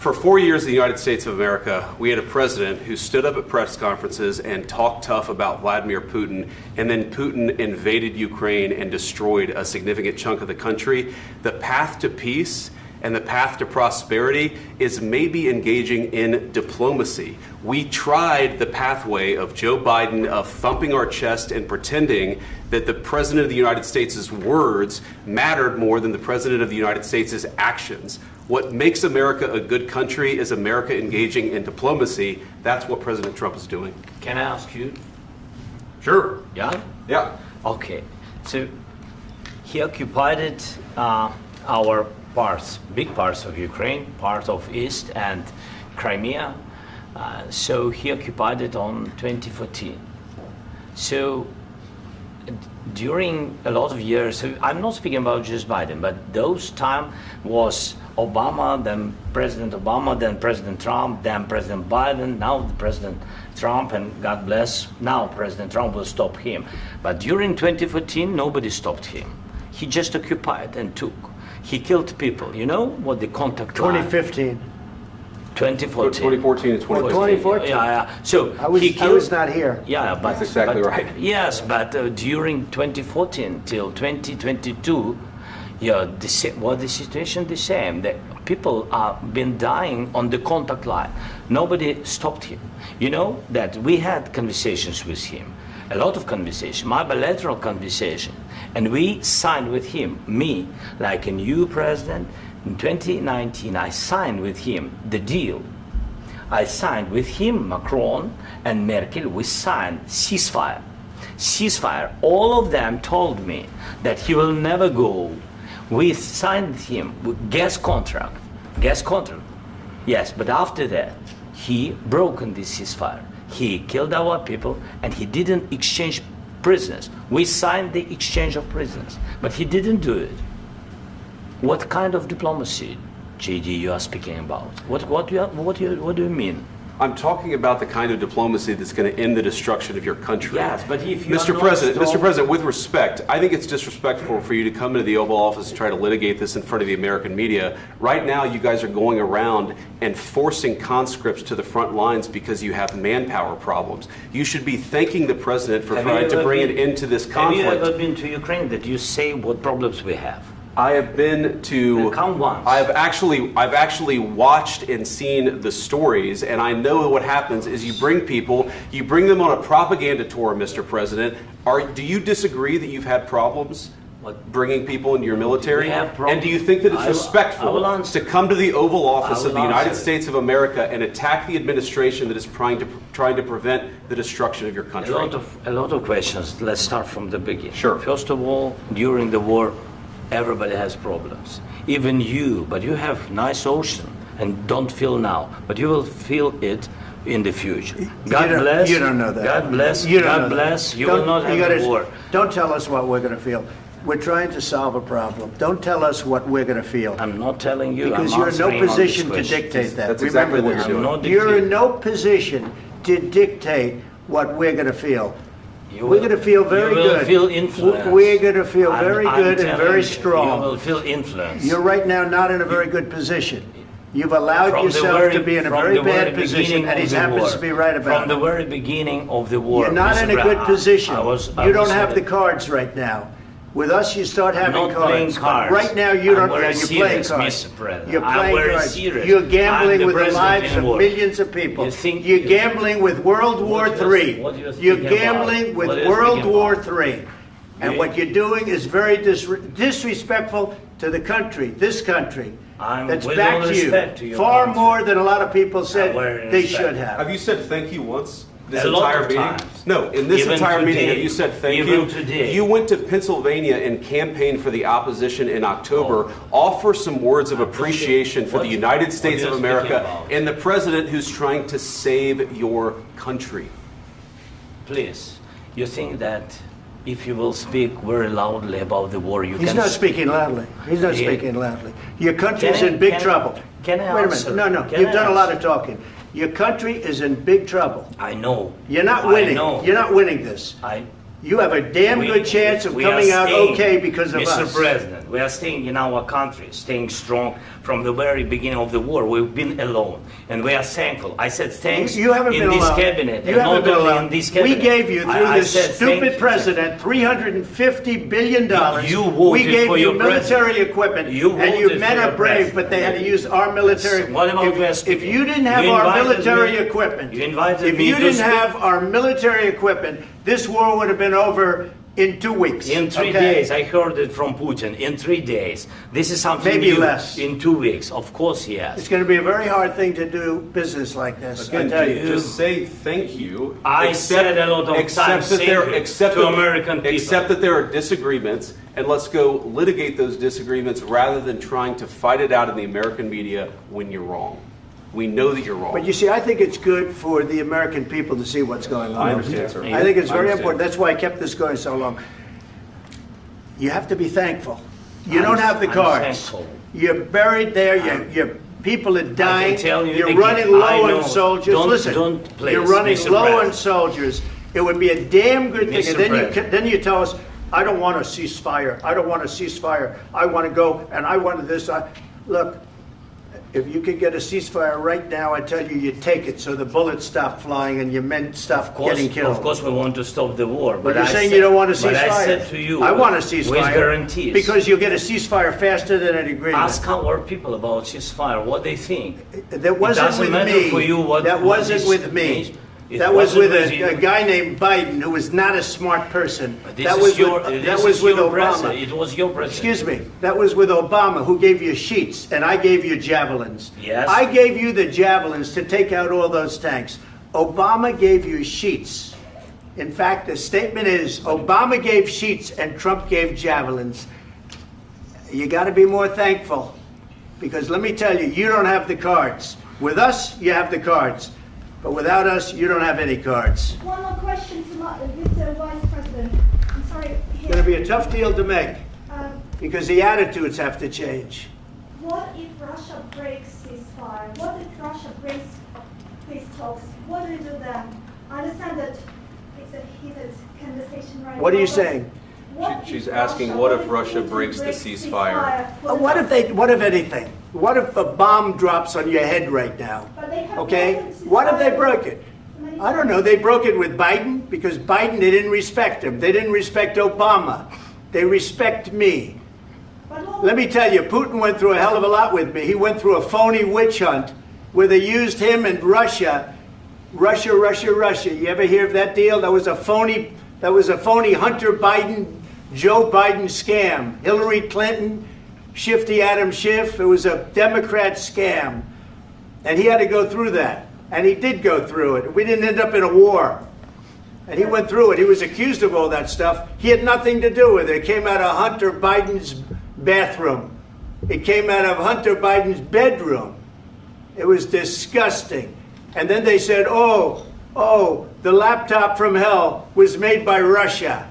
For 4 years in the United States of America, we had a president who stood up at press conferences and talked tough about Vladimir Putin, and then Putin invaded Ukraine and destroyed a significant chunk of the country. The path to peace and the path to prosperity is maybe engaging in diplomacy. We tried the pathway of Joe Biden of thumping our chest and pretending that the President of the United States' words mattered more than the President of the United States' actions. What makes America a good country is America engaging in diplomacy. That's what President Trump is doing. Can I ask you? Sure. Yeah? Yeah. Okay. So he occupied our parts, big parts of Ukraine, part of East and Crimea. So he occupied it on 2014. So during a lot of years, so I'm not speaking about just Biden, but those time was Obama, then President Obama, then President Trump, then President Biden, now the President Trump, and God bless, now President Trump will stop him. But during 2014, nobody stopped him. He just occupied and took. He killed people. You know what the contact line? 2015. 2014 2014. and 2014. 2014. Yeah. So I was not here. Yeah, but that's exactly but, right. Yes, but during 2014 till 2022, yeah, the situation the same. The people have been dying on the contact line. Nobody stopped him. You know that we had conversations with him, a lot of conversation, my bilateral conversation, and we signed with him, me, like a new president. In 2019, I signed with him the deal. I signed with him, Macron and Merkel, we signed ceasefire. Ceasefire. All of them told me that he will never go. We signed with him with gas contract. Gas contract. Yes, but after that, he broken this ceasefire. He killed our people and he didn't exchange prisoners. We signed the exchange of prisoners, but he didn't do it. What kind of diplomacy, JD, you are speaking about? What do you mean? I'm talking about the kind of diplomacy that's going to end the destruction of your country. Yes, but if you Mr. President, with respect, I think it's disrespectful for you to come into the Oval Office and try to litigate this in front of the American media. Right now, you guys are going around and forcing conscripts to the front lines because you have manpower problems. You should be thanking the President for trying to bring an end to this conflict. Have you ever been to Ukraine that you say what problems we have? I have been to. Come once. I've actually watched and seen the stories, and I know what happens is you bring them on a propaganda tour, Mr. President. Do you disagree that you've had problems bringing people into your military? And do you think that it's respectful to come to the Oval Office of the United States of America and attack the administration that is trying to prevent the destruction of your country? A lot of questions. Let's start from the beginning. Sure. First of all, during the war, everybody has problems, even you, but you have nice ocean and don't feel now, but you will feel it in the future. God bless. You don't know that. God bless. You don't God know bless. that. You will not have a war. Don't tell us what we're going to feel. We're trying to solve a problem. Don't tell us what we're going to feel. I'm not telling you. Because you're in no position to dictate that. That's exactly what you're doing. You're in no position to dictate what we're going to feel. We're going to feel very good. You will feel influence. We're going to feel very good and very strong. You will feel influence. You're right now not in a very good position. You've allowed yourself to be in a very bad position, and he happens to be right about it. From the very beginning of the war. You're not in a good position. You don't have the cards right now. With us, you start having cards. Right now, you don't. You're playing cards. You're playing cards. You're gambling with the lives of millions of people. You're gambling with World War III. You're gambling with World War III. And what you're doing is very disrespectful to the country, this country, that's backed you far more than a lot of people said they should have. Have you said thank you once? This a entire lot of meeting? times. No, in this Even entire today. meeting, have you said thank Even you? today. You went to Pennsylvania and campaigned for the opposition in October. Offer some words of appreciation for the United States of America and the president who's trying to save your country. Please, you think that if you will speak very loudly about the war, you can... He's not speaking loudly. He's not speaking loudly. Your country's in big trouble. Can I Wait a answer? minute. No, you've done a lot of talking. Your country is in big trouble. I know. You're not winning. I know. You're not winning this. you have a damn good chance of coming out okay because of us. Mr. President, we are staying in our country, staying strong from the very beginning of the war. We've been alone, and we are thankful. I said thanks you haven't in been this alone. cabinet, you and not only in this cabinet. We gave you, through this stupid president, $350 billion. You voted we gave for you your military equipment, and you men are brave, but they had to use our military. What about if you didn't have our military equipment, if you didn't have our military equipment, this war would have been over in 2 weeks. In 3 days, I heard it from Putin. In 3 days, this is something maybe new. Less. In 2 weeks, of course, yes. It's going to be a very hard thing to do business like this. Again, I tell you. just say thank you. I said a lot of times to American people. Except that there are disagreements, and let's go litigate those disagreements rather than trying to fight it out in the American media when you're wrong. We know that you're wrong. But you see, I think it's good for the American people to see what's going on. I understand, sir. I think it's very important. That's why I kept this going so long. You have to be thankful. You don't have the cards. You're buried there. Your people are dying. You're running low on soldiers. Listen, you're running low on soldiers. It would be a damn good thing. And then you tell us, I don't want a ceasefire. I don't want a ceasefire. I want to go, and I want this. Look, if you could get a ceasefire right now, I tell you, you take it so the bullets stop flying and your men stop getting killed. Of course, we want to stop the war. But you're saying you don't want a ceasefire. But I said to you, I want a ceasefire. With guarantees. Because you'll get a ceasefire faster than an agreement. Ask our people about ceasefire, what they think. That wasn't with me. For you what, that wasn't with me. That was with a guy named Biden who was not a smart person. That was with Obama. It was your president. Excuse me. That was with Obama, who gave you sheets, and I gave you javelins. Yes. I gave you the javelins to take out all those tanks. Obama gave you sheets. In fact, the statement is Obama gave sheets and Trump gave javelins. You got to be more thankful, because let me tell you, you don't have the cards. With us, you have the cards. But without us, you don't have any cards. One more question to Mr. Vice President. I'm sorry. It's going to be a tough deal to make because the attitudes have to change. What if Russia breaks ceasefire? What if Russia breaks peace talks? What do we do then? I understand that it's a heated conversation right now. What are you saying? She's asking, what if Russia breaks the ceasefire? What if anything? What if a bomb drops on your head right now? Okay? What if they broke it? I don't know. They broke it with Biden because Biden, they didn't respect him. They didn't respect Obama. They respect me. Let me tell you, Putin went through a hell of a lot with me. He went through a phony witch hunt where they used him and Russia. Russia. You ever hear of that deal? That was a phony Hunter Biden, Joe Biden scam. Hillary Clinton, Shifty Adam Schiff. It was a Democrat scam. And he had to go through that. And he did go through it. We didn't end up in a war. And he went through it. He was accused of all that stuff. He had nothing to do with it. It came out of Hunter Biden's bathroom. It came out of Hunter Biden's bedroom. It was disgusting. And then they said, oh, the laptop from hell was made by Russia.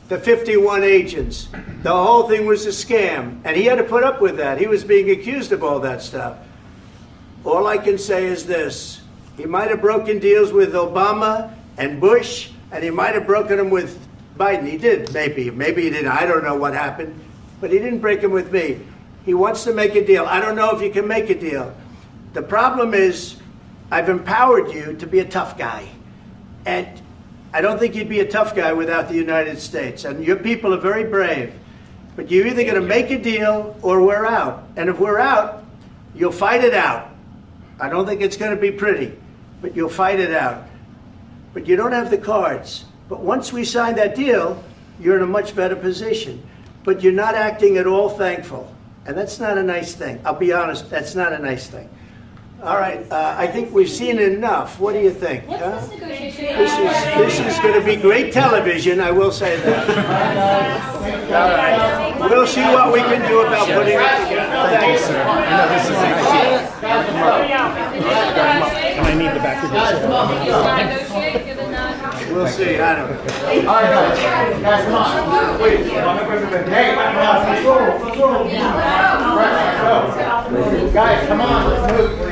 The 51 agents. The whole thing was a scam. And he had to put up with that. He was being accused of all that stuff. All I can say is this. He might have broken deals with Obama and Bush, and he might have broken them with Biden. He did, maybe. Maybe he didn't. I don't know what happened. But he didn't break them with me. He wants to make a deal. I don't know if you can make a deal. The problem is I've empowered you to be a tough guy. And I don't think you'd be a tough guy without the United States. And your people are very brave. But you're either going to make a deal or we're out. And if we're out, you'll fight it out. I don't think it's going to be pretty, but you'll fight it out. But you don't have the cards. But once we sign that deal, you're in a much better position. But you're not acting at all thankful. And that's not a nice thing. I'll be honest, that's not a nice thing. All right, I think we've seen enough. What do you think? Huh? This is going to be great television, I will say that. All right. We'll see what we can do about putting it together. Thank you, sir. I know this is I need the back of this. We'll see. I don't know. All right, guys, come on. Wait. Hey, let's go. Guys, come on. Let's move.